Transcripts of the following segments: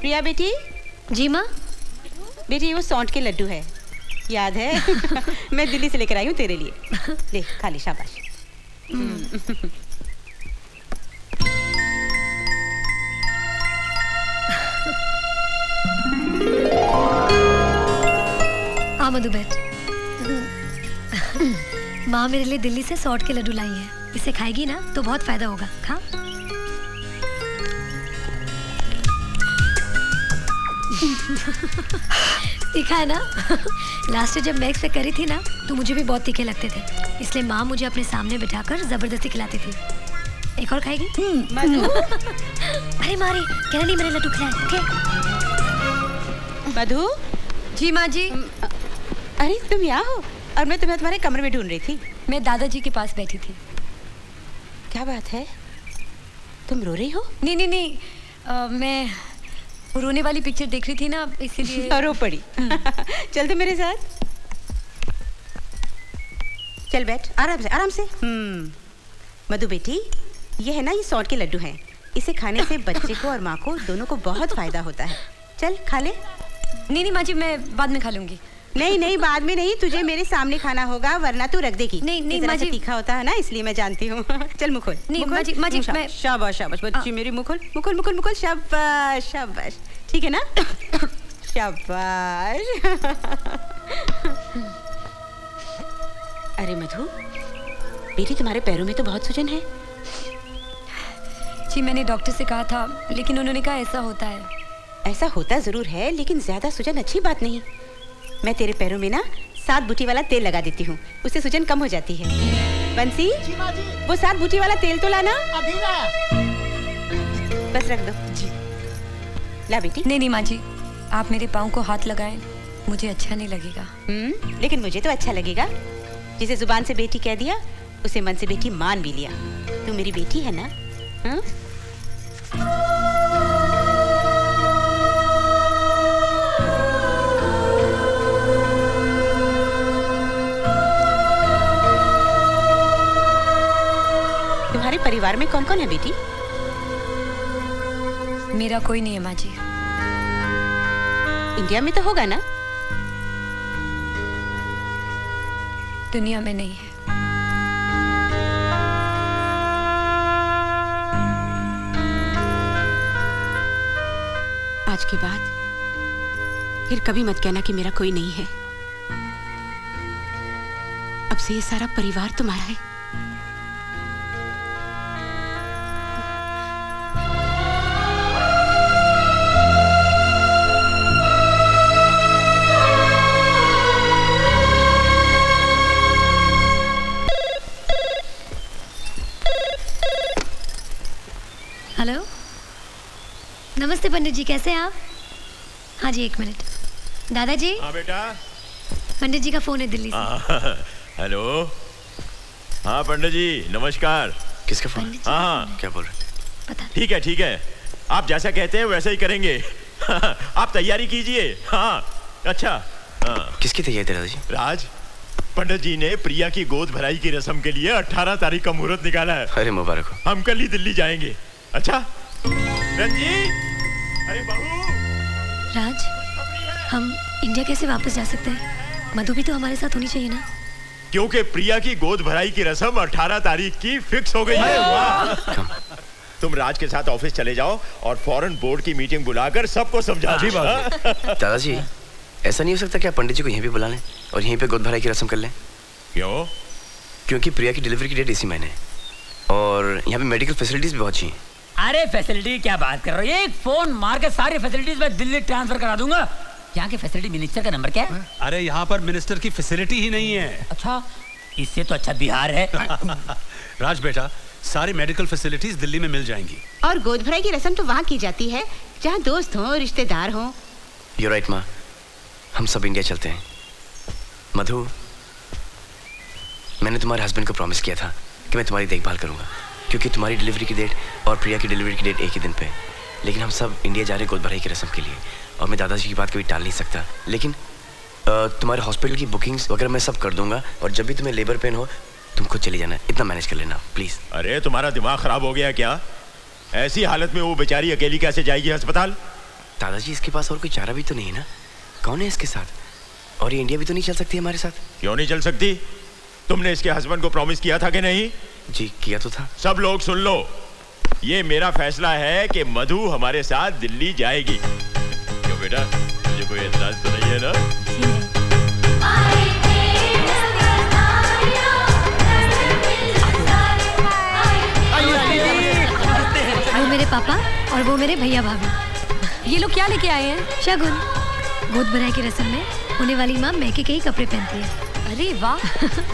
प्रिया बेटी। जी माँ। बेटी वो सौंठ के लड्डू है, याद है? मैं दिल्ली से लेकर आई हूँ तेरे लिए। ले खा ले, शाबाश। आ मधु बैठ। माँ मेरे लिए दिल्ली से सौंठ के लड्डू लाई है, इसे खाएगी ना तो बहुत फायदा होगा। खा। तीखा है ना? लास्ट ईयर जब मैं एक्स पे करी थी ना तो मुझे भी बहुत तीखे लगते थे, इसलिए माँ मुझे अपने सामने बिठाकर जबरदस्ती खिलाती थी। एक और खाएगी? अरे मारी कहना नहीं मैंने लड्डू खिलाए। ओके मधु। जी माँ जी। अरे तुम यहाँ हो और मैं तुम्हें तुम्हारे कमरे में ढूंढ रही थी। मैं दादाजी के पास बैठी थी। क्या बात है, तुम रो रही हो? नहीं नहीं नहीं, मैं रोने वाली पिक्चर देख रही थी ना इसीलिए। रो पड़ी। चल तो मेरे साथ। चल बैठ, आराम से आराम से। मधु बेटी, ये है ना, ये सौंठ के लड्डू हैं। इसे खाने से बच्चे को और माँ को दोनों को बहुत फायदा होता है। चल खा ले। नहीं नहीं माँ जी, मैं बाद में खा लूंगी। नहीं नहीं, बाद में नहीं, तुझे मेरे सामने खाना होगा वरना तू रख देगी। नहीं नहीं माँ जी, तीखा होता है ना इसलिए मैं जानती हूँ। चल मुँह खोल। नहीं माँ जी, माँ जी मैं। शाबाश शाबाश बच्ची मेरी, मुँह खोल मुँह खोल मुँह खोल मुँह खोल। शाबाश शाबाश, ठीक है ना? शाबाश। अरे मधु बेटी, तुम्हारे पैरों में तो बहुत सूजन है। जी मैंने डॉक्टर से कहा था, लेकिन उन्होंने कहा ऐसा होता है। ऐसा होता जरूर है, लेकिन ज्यादा सूजन अच्छी बात नहीं। मैं तेरे पैरों में ना 7 बूटी वाला तेल लगा देती हूँ, उससे सूजन कम हो जाती है। बंसी जी माँ जी। वो 7 बूटी वाला तेल तो लाना। अभी ना। बस रख दो जी। ला बेटी। नहीं नहीं माँ जी, आप मेरे पाँव को हाथ लगाएं, मुझे अच्छा नहीं लगेगा। लेकिन मुझे तो अच्छा लगेगा। जिसे जुबान से बेटी कह दिया उसे मन से बेटी मान भी लिया। तू मेरी बेटी है ना? हाँ? तुम्हारे परिवार में कौन कौन है बेटी? मेरा कोई नहीं है माँ जी। इंडिया में तो होगा ना? दुनिया में नहीं है। आज के बाद फिर कभी मत कहना कि मेरा कोई नहीं है। अब से ये सारा परिवार तुम्हारा है। हेलो, नमस्ते पंडित जी, कैसे हैं आप? हाँ जी, 1 मिनट। दादाजी। हाँ बेटा। पंडित जी का फोन है दिल्ली से। हेलो। हाँ पंडित जी नमस्कार। किसका फोन? हाँ क्या बोल रहे? पता ठीक है ठीक है, आप जैसा कहते हैं वैसा ही करेंगे। आप तैयारी कीजिए। हाँ अच्छा। किसकी तैयारी दादाजी? राज, पंडित जी ने प्रिया की गोद भराई की रस्म के लिए 18 तारीख का मुहूर्त निकाला है। अरे मुबारक हो। हम कल ही दिल्ली जाएंगे। अच्छा रंजीत, अरे बहू। राज, हम इंडिया कैसे वापस जा सकते हैं? मधु भी तो हमारे साथ होनी चाहिए ना? क्योंकि प्रिया की गोद भराई की रस्म 18 तारीख की फिक्स हो गई है। तुम राज के साथ ऑफिस चले जाओ और फॉरेन बोर्ड की मीटिंग बुलाकर सबको समझा दो। दादाजी ऐसा नहीं हो सकता क्या पंडित जी को यहीं पे बुला लें और यहीं पे गोद भराई की रस्म कर लें? क्यों? क्योंकि प्रिया की डिलीवरी की डेट इसी महीने और यहाँ पे मेडिकल फैसिलिटीज भी बहुत अच्छी हैं। अरे फैसिलिटी क्या बात कर रहे हो? एक फोन मार के सारी फैसिलिटीज मैं दिल्ली ट्रांसफर करा दूंगा। यहाँ के फैसिलिटी मिनिस्टर का नंबर क्या है? अरे यहाँ पर मिनिस्टर की फैसिलिटी ही नहीं है। अच्छा, इससे तो अच्छा बिहार है। राज बेटा, सारी मेडिकल फैसिलिटीज दिल्ली में मिल जाएंगी। और गोद भराई की रस्म तो वहाँ की जाती है जहाँ दोस्त हो, रिश्तेदार हो। You're right माँ, हम सब इंडिया चलते हैं। मधु, मैंने तुम्हारे हस्बैंड को प्रॉमिस किया था कि मैं तुम्हारी देखभाल करूंगा, क्योंकि तुम्हारी डिलीवरी की डेट और प्रिया की डिलीवरी की डेट एक ही दिन पे। लेकिन हम सब इंडिया जा रहे गोद भराई की रस्म के लिए और मैं दादाजी की बात कभी टाल नहीं सकता। लेकिन तुम्हारे हॉस्पिटल की बुकिंग्स वगैरह मैं सब कर दूंगा और जब भी तुम्हें लेबर पेन हो तुम खुद चली जाना, इतना मैनेज कर लेना प्लीज। अरे तुम्हारा दिमाग खराब हो गया क्या? ऐसी हालत में वो बेचारी अकेली कैसे जाएगी अस्पताल? दादाजी इसके पास और कोई चारा भी तो नहीं है ना? कौन है इसके साथ? और ये इंडिया भी तो नहीं चल सकती हमारे साथ? क्यों नहीं चल सकती? तुमने इसके हस्बैंड को प्रॉमिस किया था कि नहीं? जी किया तो था। सब लोग सुन लो, ये मेरा फैसला है कि मधु हमारे साथ दिल्ली जाएगी। क्यों बेटा, मुझे कोई एतराज तो नहीं है ना? वो मेरे पापा और वो मेरे भैया भाभी। ये लोग क्या लेके आए हैं? शगुन। गोद भराई की रस्म में होने वाली माँ मैके के ही कपड़े पहनती है। अरे वाह,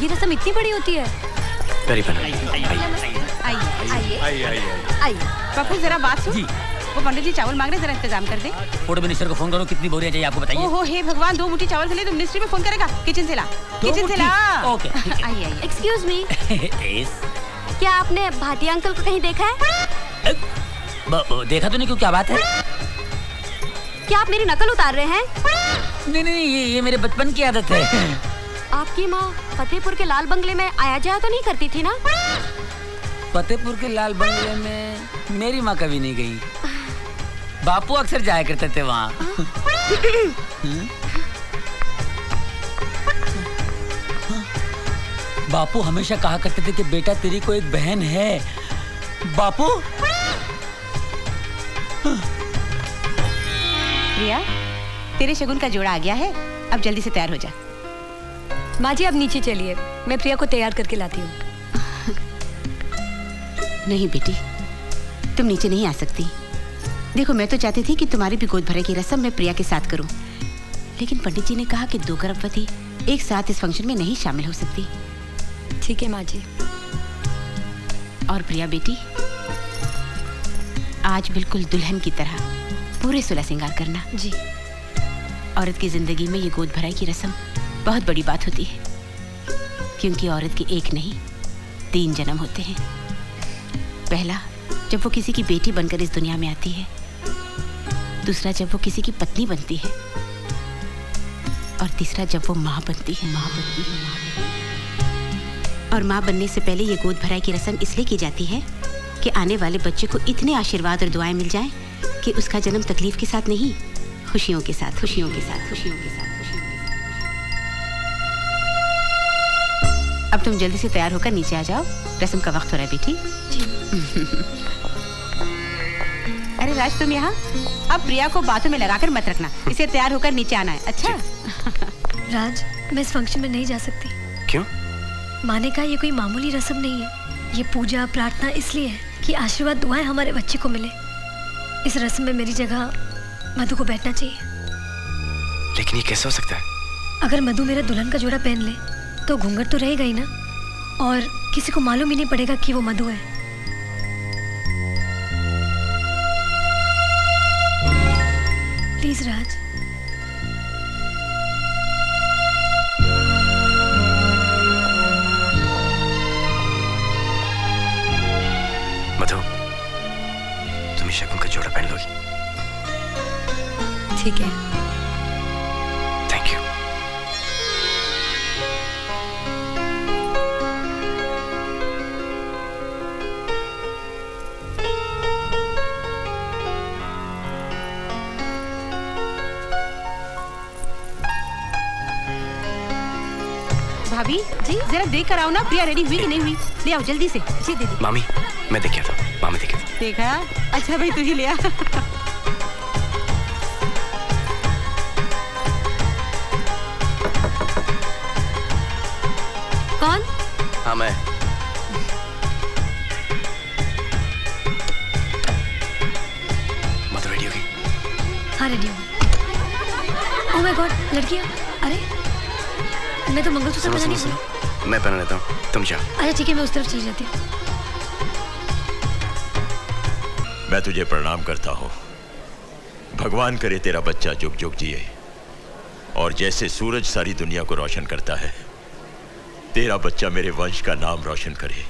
ये रस्म इतनी बड़ी होती है। Very fun. आइए पप्पू, जरा बात सुन। जी। वो पंडित जी चावल मांग रहे, जरा इंतजाम कर दे। फूड मिनिस्टर को फोन करो, कितनी बोरियां चाहिए आपको बताइए। ओहो हे भगवान, 2 मुट्ठी चावल के लिए तो मिनिस्ट्री में फोन करेगा। किचन से ला, किचन से ला। ओके। आइए आइए। Excuse me, yes. क्या आपने भाटिया अंकल को कहीं देखा है? देखा तो नहीं, क्यों क्या बात है? क्या आप मेरी नकल उतार रहे हैं? नहीं नहीं, ये मेरे बचपन की आदत है। आपकी माँ फतेहपुर के लाल बंगले में आया जाया तो नहीं करती थी ना? फतेहपुर के लाल बंगले में मेरी माँ कभी नहीं गई। बापू अक्सर जाया करते थे वहाँ। बापू हमेशा कहा करते थे कि बेटा तेरी को एक बहन है। बापू। प्रिया, तेरे शगुन का जोड़ा आ गया है, अब जल्दी से तैयार हो जा। माँ जी, आप नीचे चलिए, मैं प्रिया को तैयार करके लाती हूँ। नहीं बेटी, तुम नीचे नहीं आ सकती। देखो, मैं तो चाहती थी कि तुम्हारी भी गोद भराई की रस्म मैं प्रिया के साथ करूं, लेकिन पंडित जी ने कहा कि 2 गर्भवती एक साथ इस फंक्शन में नहीं शामिल हो सकती। ठीक है माँ जी। और प्रिया बेटी, आज बिल्कुल दुल्हन की तरह पूरे सुलह श्रृंगार करना। जी। औरत की जिंदगी में ये गोद भराई की रस्म बहुत बड़ी बात होती है, क्योंकि औरत के एक नहीं 3 जन्म होते हैं। पहला, जब वो किसी की बेटी बनकर इस दुनिया में आती है। दूसरा, जब वो किसी की पत्नी बनती है। और तीसरा, जब वो माँ बनती है। और माँ बनने से पहले ये गोद भराई की रस्म इसलिए की जाती है कि आने वाले बच्चे को इतने आशीर्वाद और दुआएं मिल जाएं कि उसका जन्म तकलीफ के साथ नहीं, खुशियों के साथ, खुशियों के साथ, खुशियों के साथ, खुशियों के साथ। अब तुम जल्दी से तैयार होकर नीचे आ जाओ, रस्म का वक्त हो रहा है बेटी। अरे राज, तुम यहाँ। अब प्रिया को बातों में लगाकर मत रखना, इसे तैयार होकर नीचे आना है। अच्छा? राज, मैं इस फंक्शन में नहीं जा सकती। क्यों? माँ ने कहा ये कोई मामूली रस्म नहीं है। ये पूजा प्रार्थना इसलिए है कि आशीर्वाद दुआएं हमारे बच्चे को मिले। इस रस्म में मेरी जगह मधु को बैठना चाहिए। लेकिन ये कैसे हो सकता है? अगर मधु मेरा दुल्हन का जोड़ा पहन ले तो घूंघट तो रहेगा ही ना, और किसी को मालूम ही नहीं पड़ेगा कि वो मधु है। प्लीज राज। मधु, तुम शगुन का जोड़ा पहन लोगी? ठीक है। Thank you. भाभी जी, जरा देख कर आओ ना, प्रिया रेडी हुई कि नहीं हुई। ले आओ जल्दी से। जी दीदी। मामी, मैं देख था। मामी देखे था। देखा? अच्छा भाई, तू ही ले आ। कौन? हाँ, मैं। मधु रेडी होगी? हाँ रेडी हूँ। ओह माय गॉड, लड़कियाँ। अरे मैं तो मंगलसूत्र पहना नहीं। सुनो, मैं पहना लेता हूँ, तुम जाओ। अच्छा ठीक है, मैं उस तरफ चली जाती हूँ। मैं तुझे प्रणाम करता हूँ। भगवान करे तेरा बच्चा जुग जुग जिए, और जैसे सूरज सारी दुनिया को रोशन करता है, तेरा बच्चा मेरे वंश का नाम रोशन करे।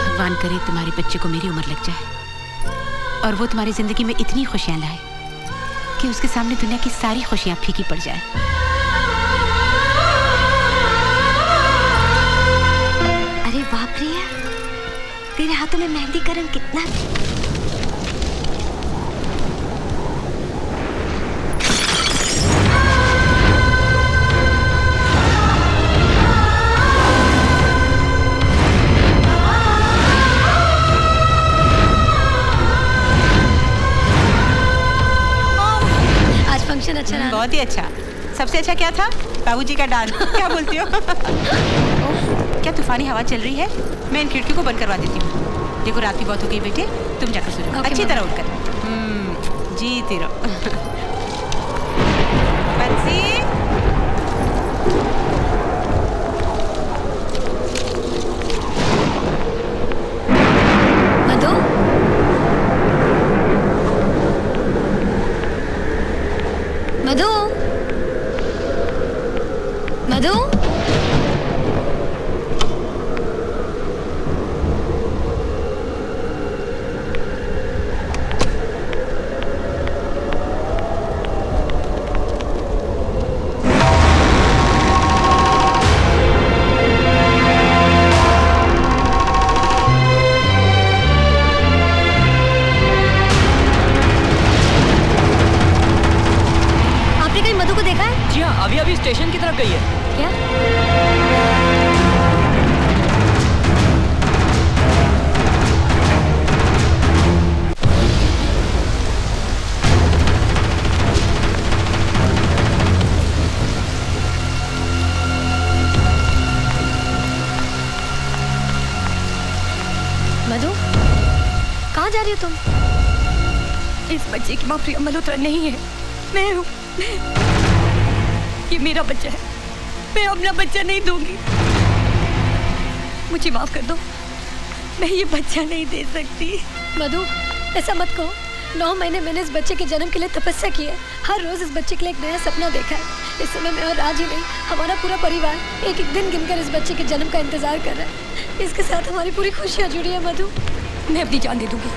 भगवान करे तुम्हारे बच्चे को मेरी उम्र लग जाए और वो तुम्हारी जिंदगी में इतनी खुशियां लाए कि उसके सामने दुनिया की सारी खुशियां फीकी पड़ जाए। में मेहंदी का रंग कितना फंक्शन अच्छा रहा। बहुत ही अच्छा। सबसे अच्छा क्या था? बाबूजी का डांस। क्या बोलती हो? क्या तूफानी हवा चल रही है? मैं इन खिड़कियों को बंद करवा देती हूँ। देखो रात भी बहुत हो गई बेटे, तुम जाकर सो जाओ अच्छी तरह उठकर। जीती रहो। बंसी मधु, मधु, मधु, अभी स्टेशन की तरफ गई है। क्या? मधु, कहाँ जा रही हो तुम? इस बच्चे की माँ प्रिया मल्होत्रा नहीं है, मैं हूँ। ये मेरा बच्चा है, मैं अपना बच्चा नहीं दूंगी। मुझे माफ कर दो, मैं ये बच्चा नहीं दे सकती। मधु, ऐसा मत कहो। 9 महीने मैंने इस बच्चे के जन्म के लिए तपस्या की है। हर रोज इस बच्चे के लिए एक नया सपना देखा है। इस समय मैं और राज ही नहीं, हमारा पूरा परिवार एक एक दिन गिनकर इस बच्चे के जन्म का इंतजार कर रहा है। इसके साथ हमारी पूरी खुशियाँ जुड़ी है। मधु, मैं अपनी जान दे दूंगी,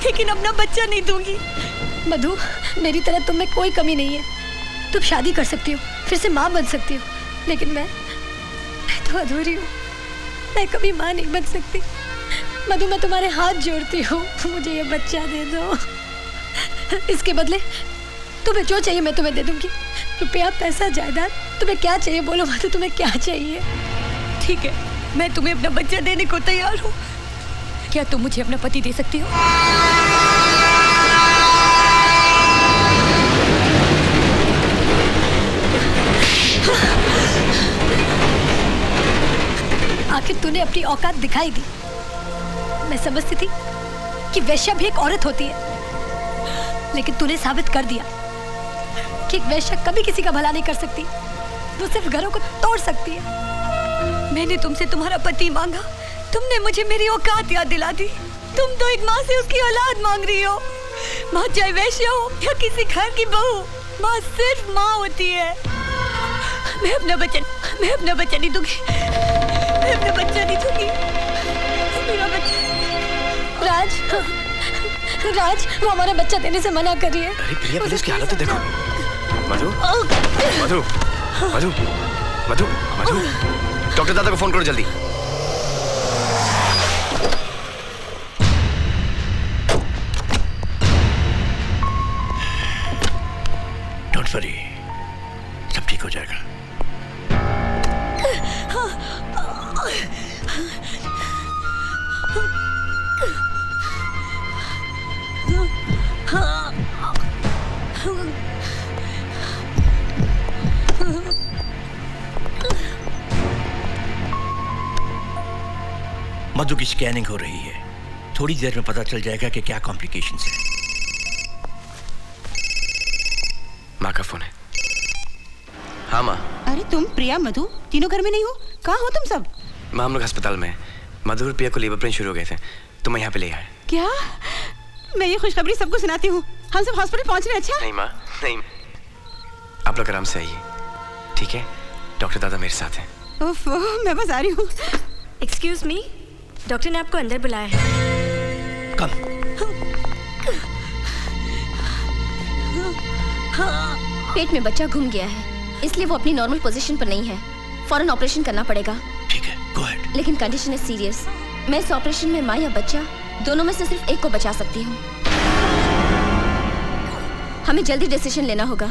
लेकिन अपना बच्चा नहीं दूंगी। मधु, मेरी तरह तुम में कोई कमी नहीं है। तुम शादी कर सकती हो, फिर से माँ बन सकती हो, लेकिन मैं तो अधूरी हूँ। मैं कभी माँ नहीं बन सकती। मधु, मैं तुम्हारे हाथ जोड़ती हूँ, मुझे ये बच्चा दे दो। इसके बदले तुम्हें जो चाहिए मैं तुम्हें दे दूंगी। रुपया, पैसा, जायदाद, तुम्हें क्या चाहिए बोलो मधु, तुम्हें क्या चाहिए? ठीक है, मैं तुम्हें अपना बच्चा देने को तैयार हूँ। क्या तुम मुझे अपना पति दे सकती हो? आखिर तूने अपनी औकात दिखाई दी। मैं समझती थी कि वैश्या भी एक औरत होती है, लेकिन तूने साबित कर दिया कि एक वैश्या कभी किसी का भला नहीं कर सकती। वो सिर्फ घरों को तोड़ सकती है। मैंने तुमसे तुम्हारा पति मांगा, तुमने मुझे मेरी औकात याद दिला दी। तुम तो एक माँ से उसकी औलाद मांग रही हो। माँ चाहे वैश्या हो या किसी घर की बहू, माँ सिर्फ माँ होती है। मैं अपना बच्चा नहीं दूंगी। मैं अपना बच्चा नहीं दूंगी। मेरा बच्चा। राज, वो हमारा बच्चा देने से मना कर रही है। अरे प्रिया, प्लीज उसकी हालत तो देखो। मधु, मधु, मधु, मधु, मधु, डॉक्टर दादा को फोन करो जल्दी। डोंट वरी, सब ठीक हो जाएगा। मधु की स्कैनिंग हो रही है, थोड़ी देर में पता चल जाएगा कि क्या कॉम्प्लिकेशंस हैं। माँ का फोन है। हाँ माँ। अरे तुम, प्रिया, मधु तीनों घर में नहीं हो? कहाँ हो तुम सब? माँ, हम लोग अस्पताल में हैं। मधु और प्रिया को लेबर पेन शुरू हो गए थे, तो मैं यहाँ पे ले आया। क्या? मैं ये खुशखबरी सबको सुनाती हूँ। हम सब हॉस्पिटल पहुँच रहे हैं। अच्छा? नहीं माँ, नहीं, आप लोग आराम से आइए, ठीक है? डॉक्टर दादा मेरे साथ हैं। उफ, मैं बस आ रही हूँ। एक्सक्यूज मी, डॉक्टर ने आपको अंदर बुलाया है। कम। पेट में बच्चा घूम गया है, इसलिए वो अपनी नॉर्मल पोजीशन पर नहीं है। फौरन ऑपरेशन करना पड़ेगा। ठीक है, गो अहेड। लेकिन कंडीशन है सीरियस। मैं इस ऑपरेशन में माँ या बच्चा दोनों में से सिर्फ एक को बचा सकती हूँ। हमें जल्दी डिसीजन लेना होगा।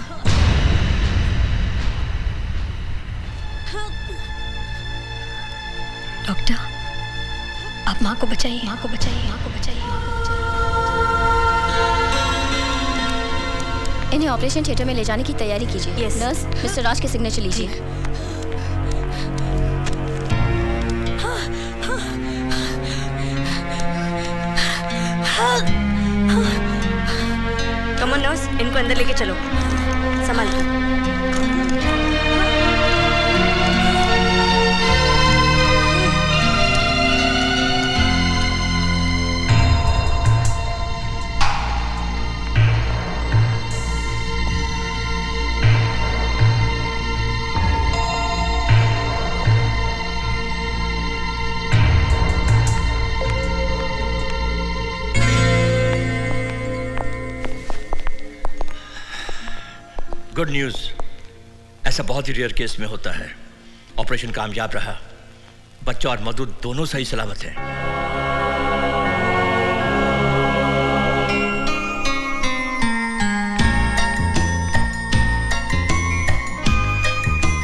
डॉक्टर, आप माँ को बचाइए, माँ को बचाइए, माँ को बचाइए, माँ को बचाइए। इन्हें ऑपरेशन थिएटर में ले जाने की तैयारी कीजिए। नर्स, मिस्टर राज के सिग्नेचर लीजिए। कम ऑन नर्स, इनको अंदर लेके चलो, संभाल के। गुड न्यूज़, ऐसा बहुत ही रेयर केस में होता है। ऑपरेशन कामयाब रहा, बच्चा और मधु दोनों सही सलामत हैं।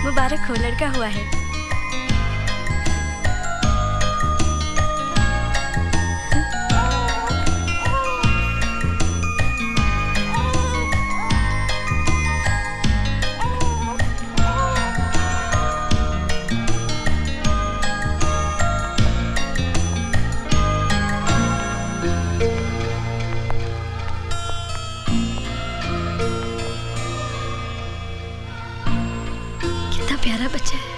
मुबारक हो, लड़का हुआ है। प्यारा बच्चा है।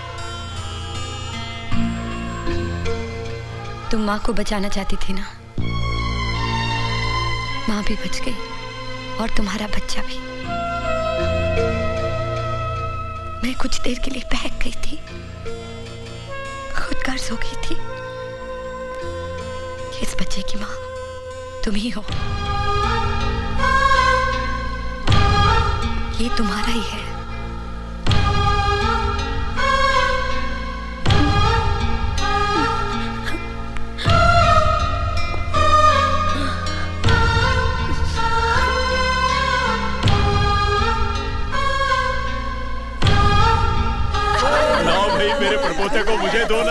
तुम माँ को बचाना चाहती थी ना, माँ भी बच गई और तुम्हारा बच्चा भी। मैं कुछ देर के लिए बहक गई थी, खुद गर्ज हो गई थी। इस बच्चे की माँ तुम ही हो, ये तुम्हारा ही है। मेरे परपोते को मुझे दो ना।